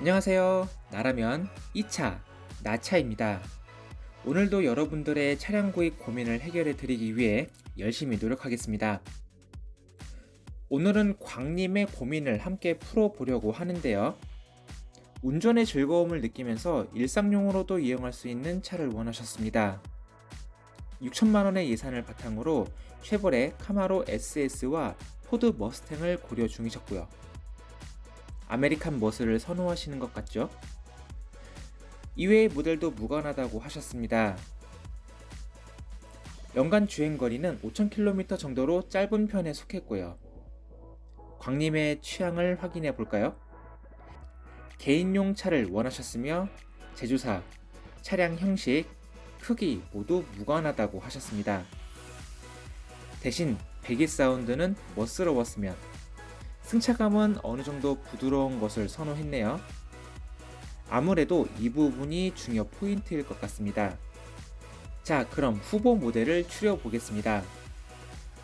안녕하세요. 나라면 2차 나차입니다. 오늘도 여러분들의 차량 구입 고민을 해결해 드리기 위해 열심히 노력하겠습니다. 오늘은 광님의 고민을 함께 풀어보려고 하는데요. 운전의 즐거움을 느끼면서 일상용으로도 이용할 수 있는 차를 원하셨습니다. 6천만 원의 예산을 바탕으로 쉐보레 카마로 SS와 포드 머스탱을 고려 중이셨고요. 아메리칸 머슬을 선호하시는 것 같죠? 이외의 모델도 무관하다고 하셨습니다. 연간 주행거리는 5,000km 정도로 짧은 편에 속했고요. 광님의 취향을 확인해 볼까요? 개인용 차를 원하셨으며 제조사, 차량 형식, 크기 모두 무관하다고 하셨습니다. 대신 배기 사운드는 멋스러웠으면 승차감은 어느 정도 부드러운 것을 선호했네요. 아무래도 이 부분이 중요 포인트일 것 같습니다. 자, 그럼 후보 모델을 추려보겠습니다.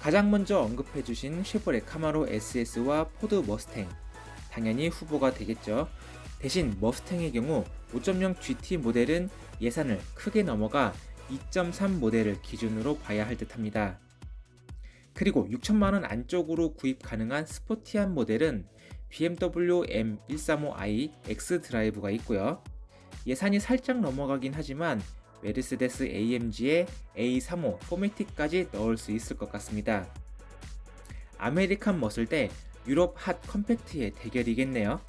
가장 먼저 언급해주신 쉐보레 카마로 SS와 포드 머스탱, 당연히 후보가 되겠죠. 대신 머스탱의 경우 5.0 GT 모델은 예산을 크게 넘어가 2.3 모델을 기준으로 봐야 할 듯 합니다. 그리고 6천만원 안쪽으로 구입 가능한 스포티한 모델은 BMW M135i X 드라이브가 있고요. 예산이 살짝 넘어가긴 하지만 메르세데스 AMG의 A35 포매틱까지 넣을 수 있을 것 같습니다. 아메리칸 머슬 대 유럽 핫 컴팩트의 대결이겠네요.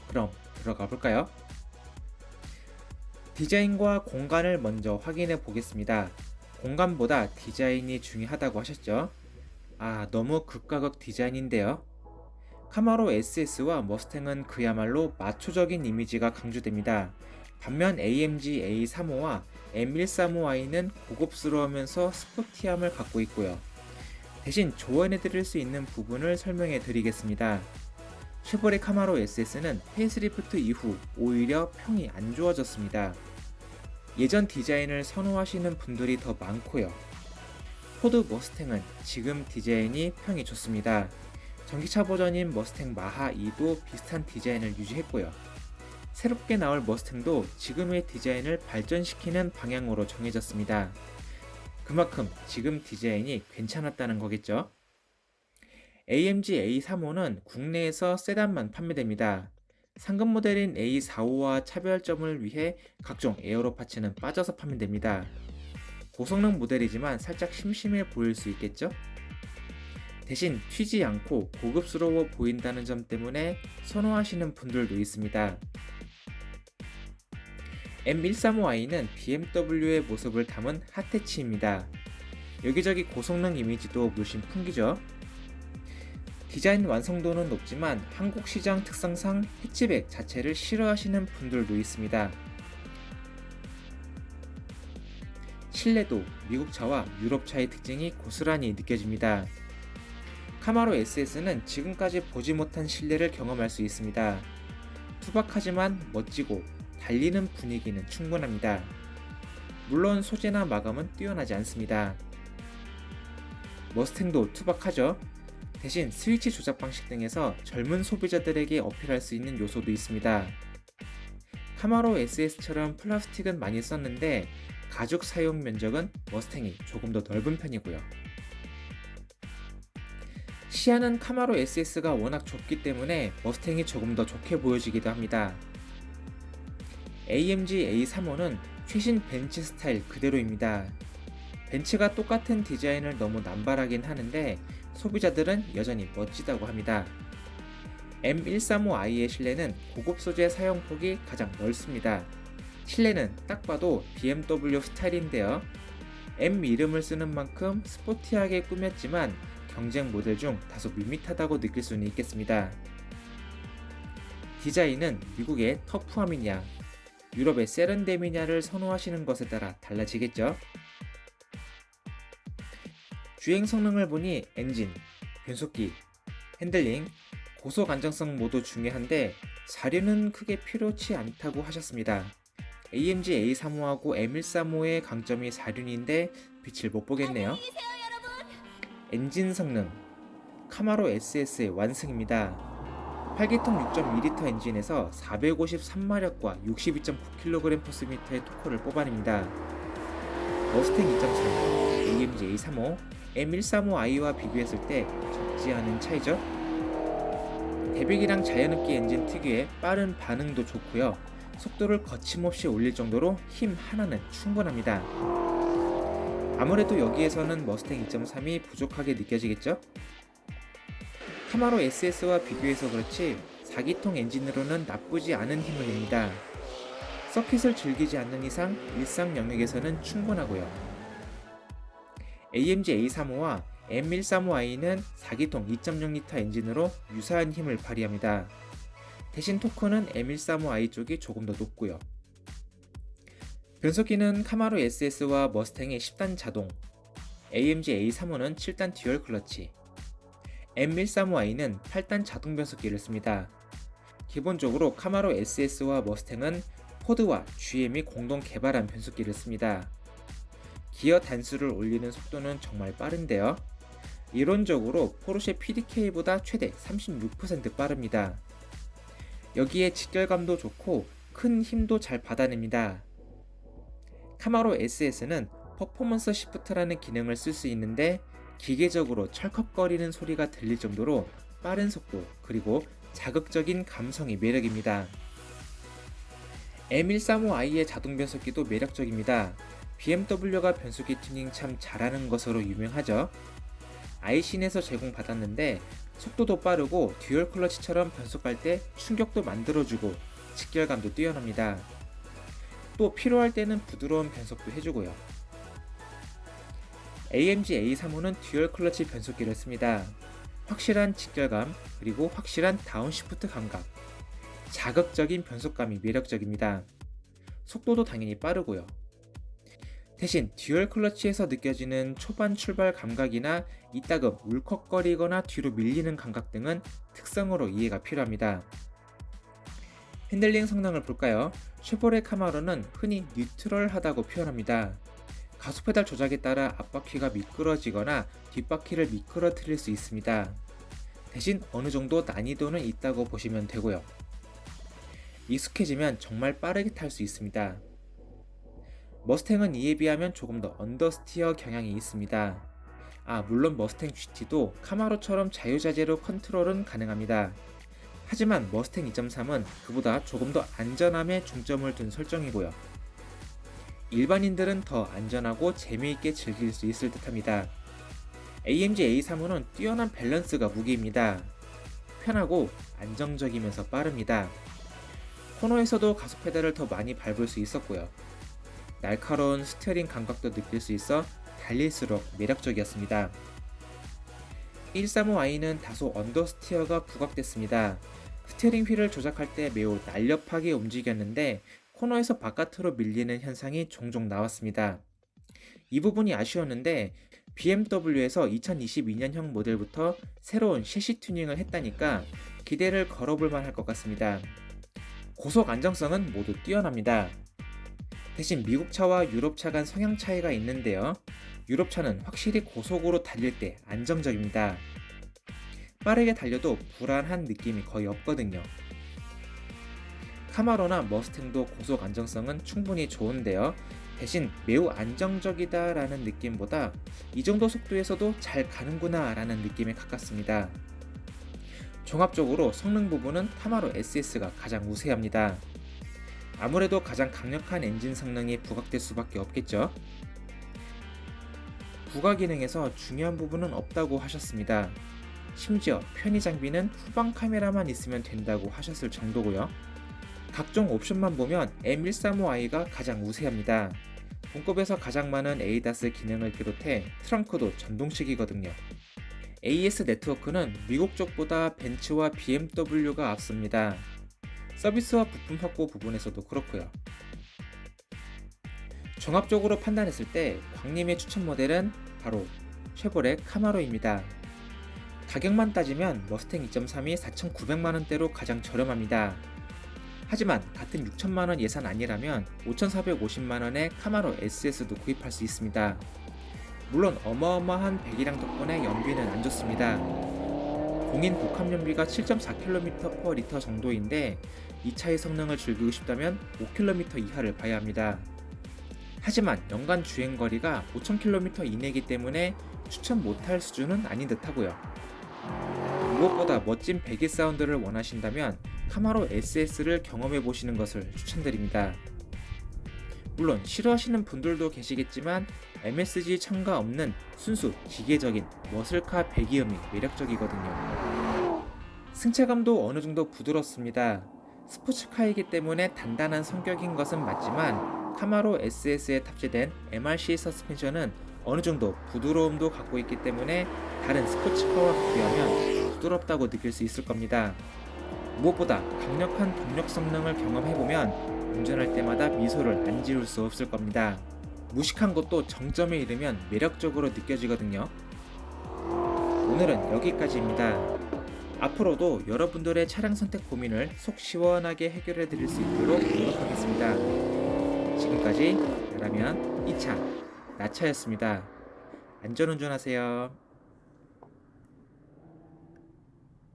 그럼 들어가 볼까요? 디자인과 공간을 먼저 확인해 보겠습니다. 공간보다 디자인이 중요하다고 하셨죠? 너무 극과 극 디자인인데요. 카마로 SS와 머스탱은 그야말로 마초적인 이미지가 강조됩니다. 반면 AMG A35와 M135i는 고급스러우면서 스포티함을 갖고 있고요. 대신 조언해 드릴 수 있는 부분을 설명해 드리겠습니다. 쉐보레 카마로 SS는 페이스리프트 이후 오히려 평이 안 좋아졌습니다. 예전 디자인을 선호하시는 분들이 더 많고요. 포드 머스탱은 지금 디자인이 평이 좋습니다. 전기차 버전인 머스탱 마하 2도 비슷한 디자인을 유지했고요. 새롭게 나올 머스탱도 지금의 디자인을 발전시키는 방향으로 정해졌습니다. 그만큼 지금 디자인이 괜찮았다는 거겠죠? AMG A35는 국내에서 세단만 판매됩니다. 상급 모델인 A45와 차별점을 위해 각종 에어로 파츠는 빠져서 판매됩니다. 고성능 모델이지만 살짝 심심해 보일 수 있겠죠? 대신 튀지 않고 고급스러워 보인다는 점 때문에 선호하시는 분들도 있습니다. M135i는 BMW의 모습을 담은 핫해치입니다. 여기저기 고성능 이미지도 물씬 풍기죠. 디자인 완성도는 높지만 한국 시장 특성상 해치백 자체를 싫어하시는 분들도 있습니다. 실내도 미국차와 유럽차의 특징이 고스란히 느껴집니다. 카마로 SS는 지금까지 보지 못한 실내를 경험할 수 있습니다. 투박하지만 멋지고 달리는 분위기는 충분합니다. 물론 소재나 마감은 뛰어나지 않습니다. 머스탱도 투박하죠? 대신 스위치 조작 방식 등에서 젊은 소비자들에게 어필할 수 있는 요소도 있습니다. 카마로 SS처럼 플라스틱은 많이 썼는데 가죽 사용 면적은 머스탱이 조금 더 넓은 편이고요. 시야는 카마로 SS가 워낙 좁기 때문에 머스탱이 조금 더 좋게 보여지기도 합니다. AMG A35는 최신 벤츠 스타일 그대로입니다. 벤츠가 똑같은 디자인을 너무 남발하긴 하는데 소비자들은 여전히 멋지다고 합니다. M135i의 실내는 고급 소재 사용폭이 가장 넓습니다. 실내는 딱 봐도 BMW 스타일인데요. M 이름을 쓰는 만큼 스포티하게 꾸몄지만 경쟁 모델 중 다소 밋밋하다고 느낄 수는 있겠습니다. 디자인은 미국의 터프함이냐, 유럽의 세련됨이냐를 선호하시는 것에 따라 달라지겠죠. 주행 성능을 보니 엔진, 변속기, 핸들링, 고속 안정성 모두 중요한데 사륜은 크게 필요치 않다고 하셨습니다. AMG A35하고 M135의 강점이 사륜인데 빛을 못 보겠네요. 엔진 성능, 카마로 SS의 완승입니다. 8기통 6.2리터 엔진에서 453마력과 62.9kg/m의 토크를 뽑아냅니다. 머스탱 2.3, AMG A35, M135i와 비교했을 때 적지 않은 차이죠? 대배기랑 자연흡기 엔진 특유의 빠른 반응도 좋고요. 속도를 거침없이 올릴 정도로 힘 하나는 충분합니다. 아무래도 여기에서는 머스탱 2.3이 부족하게 느껴지겠죠? 카마로 SS와 비교해서 그렇지 4기통 엔진으로는 나쁘지 않은 힘을 냅니다. 서킷을 즐기지 않는 이상 일상 영역에서는 충분하고요. AMG A35와 M135i는 4기통 2.0L 엔진으로 유사한 힘을 발휘합니다. 대신 토크는 M135i 쪽이 조금 더 높고요. 변속기는 카마로 SS와 머스탱의 10단 자동, AMG A35는 7단 듀얼 클러치, M135i는 8단 자동 변속기를 씁니다. 기본적으로 카마로 SS와 머스탱은 포드와 GM이 공동 개발한 변속기를 씁니다. 기어 단수를 올리는 속도는 정말 빠른데요. 이론적으로 포르쉐 PDK보다 최대 36% 빠릅니다. 여기에 직결감도 좋고 큰 힘도 잘 받아냅니다. 카마로 SS는 퍼포먼스 시프트라는 기능을 쓸 수 있는데 기계적으로 철컥거리는 소리가 들릴 정도로 빠른 속도 그리고 자극적인 감성이 매력입니다. M135i의 자동 변속기도 매력적입니다. BMW가 변속기 튜닝 참 잘하는 것으로 유명하죠. 아이신에서 제공받았는데 속도도 빠르고 듀얼 클러치처럼 변속할 때 충격도 만들어주고 직결감도 뛰어납니다. 또 필요할 때는 부드러운 변속도 해주고요. AMG A35는 듀얼 클러치 변속기를 씁니다. 확실한 직결감 그리고 확실한 다운시프트 감각, 자극적인 변속감이 매력적입니다. 속도도 당연히 빠르고요. 대신 듀얼 클러치에서 느껴지는 초반 출발 감각이나 이따금 울컥거리거나 뒤로 밀리는 감각 등은 특성으로 이해가 필요합니다. 핸들링 성능을 볼까요? 쉐보레 카마로는 흔히 뉴트럴하다고 표현합니다. 가속 페달 조작에 따라 앞바퀴가 미끄러지거나 뒷바퀴를 미끄러뜨릴 수 있습니다. 대신 어느 정도 난이도는 있다고 보시면 되고요. 익숙해지면 정말 빠르게 탈 수 있습니다. 머스탱은 이에 비하면 조금 더 언더스티어 경향이 있습니다. 물론 머스탱 GT도 카마로처럼 자유자재로 컨트롤은 가능합니다. 하지만 머스탱 2.3은 그보다 조금 더 안전함에 중점을 둔 설정이고요. 일반인들은 더 안전하고 재미있게 즐길 수 있을 듯합니다. AMG A35는 뛰어난 밸런스가 무기입니다. 편하고 안정적이면서 빠릅니다. 코너에서도 가속 페달을 더 많이 밟을 수 있었고요. 날카로운 스티어링 감각도 느낄 수 있어 달릴수록 매력적이었습니다. 135i는 다소 언더스티어가 부각됐습니다. 스티어링 휠을 조작할 때 매우 날렵하게 움직였는데 코너에서 바깥으로 밀리는 현상이 종종 나왔습니다. 이 부분이 아쉬웠는데 BMW에서 2022년형 모델부터 새로운 셰시 튜닝을 했다니까 기대를 걸어볼 만할 것 같습니다. 고속 안정성은 모두 뛰어납니다. 대신 미국차와 유럽차 간 성향 차이가 있는데요. 유럽차는 확실히 고속으로 달릴 때 안정적입니다. 빠르게 달려도 불안한 느낌이 거의 없거든요. 카마로나 머스탱도 고속 안정성은 충분히 좋은데요. 대신 매우 안정적이다 라는 느낌보다 이 정도 속도에서도 잘 가는구나 라는 느낌에 가깝습니다. 종합적으로 성능 부분은 카마로 SS가 가장 우세합니다. 아무래도 가장 강력한 엔진 성능이 부각될 수밖에 없겠죠. 부가 기능에서 중요한 부분은 없다고 하셨습니다. 심지어 편의 장비는 후방 카메라만 있으면 된다고 하셨을 정도고요. 각종 옵션만 보면 M135i가 가장 우세합니다. 동급에서 가장 많은 ADAS 기능을 비롯해 트렁크도 전동식이거든요. AS 네트워크는 미국 쪽보다 벤츠와 BMW가 앞섭니다. 서비스와 부품 확보 부분에서도 그렇고요. 종합적으로 판단했을 때 광님의 추천 모델은 바로 쉐보레 카마로입니다. 가격만 따지면 머스탱 2.3이 4,900만원대로 가장 저렴합니다. 하지만 같은 6천만원 예산 아니라면 5,450만원에 카마로 SS도 구입할 수 있습니다. 물론 어마어마한 배기량 덕분에 연비는 안 좋습니다. 공인 복합 연비가 7.4km/리터 정도인데 이 차의 성능을 즐기고 싶다면 5km 이하를 봐야 합니다. 하지만 연간 주행거리가 5000km 이내이기 때문에 추천 못할 수준은 아닌 듯하고요. 무엇보다 멋진 배기 사운드를 원하신다면 카마로 SS를 경험해 보시는 것을 추천드립니다. 물론 싫어하시는 분들도 계시겠지만 MSG 첨가 없는 순수 기계적인 머슬카 배기음이 매력적이거든요. 승차감도 어느 정도 부드럽습니다. 스포츠카이기 때문에 단단한 성격인 것은 맞지만 카마로 SS에 탑재된 MRC 서스펜션은 어느 정도 부드러움도 갖고 있기 때문에 다른 스포츠카와 비교하면 부드럽다고 느낄 수 있을 겁니다. 무엇보다 강력한 동력 성능을 경험해보면 운전할 때마다 미소를 안 지울 수 없을 겁니다. 무식한 것도 정점에 이르면 매력적으로 느껴지거든요. 오늘은 여기까지입니다. 앞으로도 여러분들의 차량 선택 고민을 속 시원하게 해결해 드릴 수 있도록 노력하겠습니다. 지금까지 나라면 이차 나차였습니다. 안전운전하세요.